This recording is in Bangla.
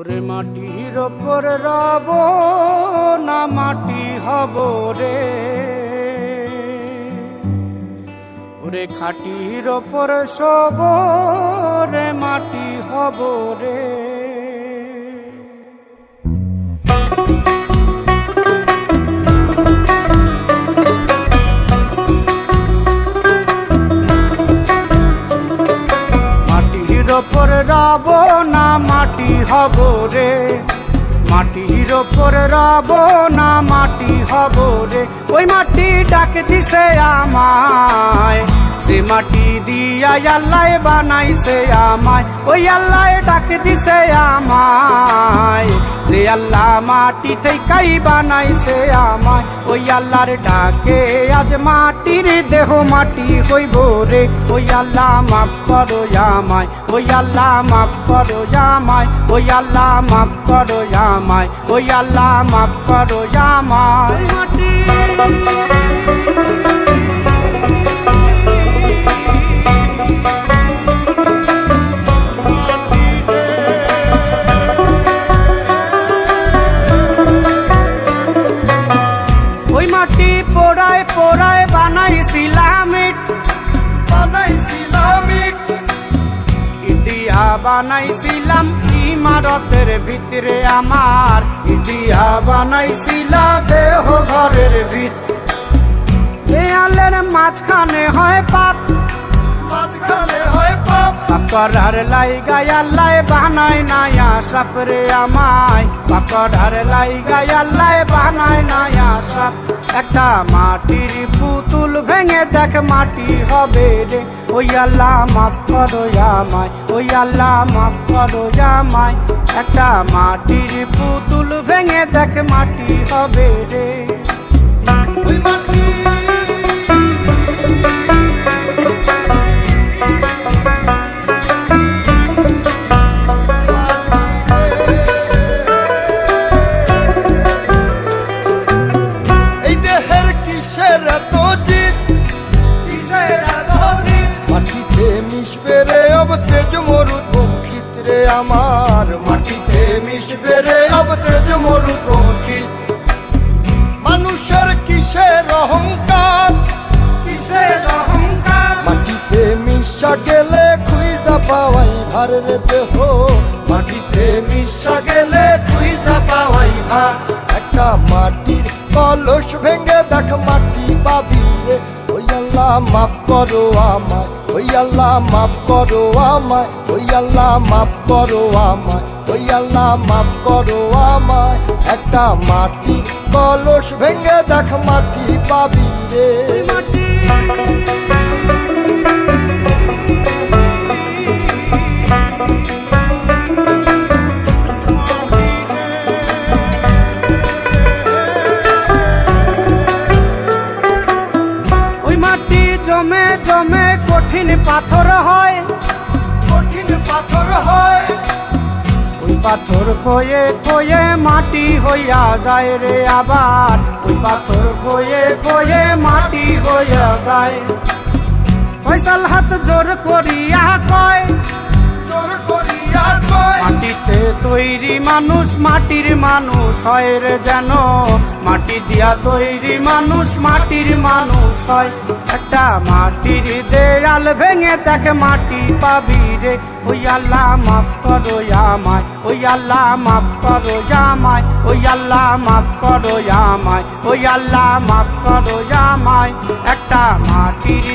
ওরে মাটির ওপর রব না মাটি হব রে, ওরে খাটির ওপর শোব রে মাটি হব রে। মাটির ওপর রব না মাটি হব রে, মাটির ওপর রব না মাটি হব রে। ওই মাটি ডাক দিছে আমায়, সে মাটি দিয়া আল্লাহ বানাইছে আমায়। ওই আল্লাহ ডাক দিছে আমায়, সে আল্লাহ মাটি থেকেই বানাইছে আমায়। ওই আল্লাহর ডাকে আজ মাটির দেহ মাটি হইব রে। ওই আল্লাহ মাফ করো আমায়, ওই আল্লাহ মাফ করো আমায়, ওই আল্লাহ মাফ করো আমায়, ওই আল্লাহ মাফ করো আমায়। ওই মাটি পোড়ায় পোড়ায় বানাইছিলাম ইট, ইটিয়া বানাইছিলাম ইমারতের ভিতরে আমার, ইটিয়া বানাইছিলাম দেহ ঘরের ভিত। দেয়ালের মাঝখানে হয় পাপ, মাঝখানে হয় পাপ, পাকড়ার লাইগাই আল্লাহ বানায় নায়া সাপ রে আমায়, পাকড়ার লাইগাই আল্লাহ বানায় নায়া সাপ। একটা মাটির পুতুল ভেঙে দেখ মাটি হবে রে। ওই আল্লাহ মাফ করো আমায়, ওই আল্লাহ মাফ করো আমায়। একটা মাটির পুতুল ভেঙে দেখ মাটি হবে রে। ওই মাটি মাটিতে মিশবে রে অব তেজ মরুদ বঙ্কিত রে আমার, মাটিতে মিশবে রে অব তেজ মরুদ বঙ্কিত। মানুষের কিসের অহংকার, কিসের অহংকার, মাটিতে মিশা গেলে খুঁজা পাওয়াই ভার রে দেহ, মাটিতে মিশা গেলে খুঁজা পাওয়াই ভার। একটা মাটির কলস ভেঙে দেখ মাটি পাবি রে। ওই আল্লাহ মাফ করো আমায়, ওই আল্লাহ মাফ করো আমায়, ওই আল্লাহ মাফ করো আমায়, ওই আল্লাহ মাফ করো আমায়। একটা মাটির কলস ভেঙে দেখ মাটি পাবি রে। জমে জমে কঠিন পাথর হয়, কঠিন পাথর হয়, ওই পাথর খয়ে খয়ে মাটি হইয়া যায় রে আবার। ওই পাথর খয়ে খয়ে মাটি হইয়া যায়। ফয়সাল হাত জোর করিয়া কয়, জোর করিয়া কয়, মাটিতে তৈরি মানুষ মাটির মানুষ হয় রে যেন। মাটি দিয়া তৈরি মানুষ মাটির মানুষ হয়। একটা মাটির দেয়াল ভেঙে দেখ মাটি পাবি রে। ওই আল্লাহ মাফ করো আমায়, ওই আল্লাহ মাফ করো আমায়, ওই আল্লাহ মাফ করো আমায়, ওই আল্লাহ মাফ করো আমায়। একটা মাটির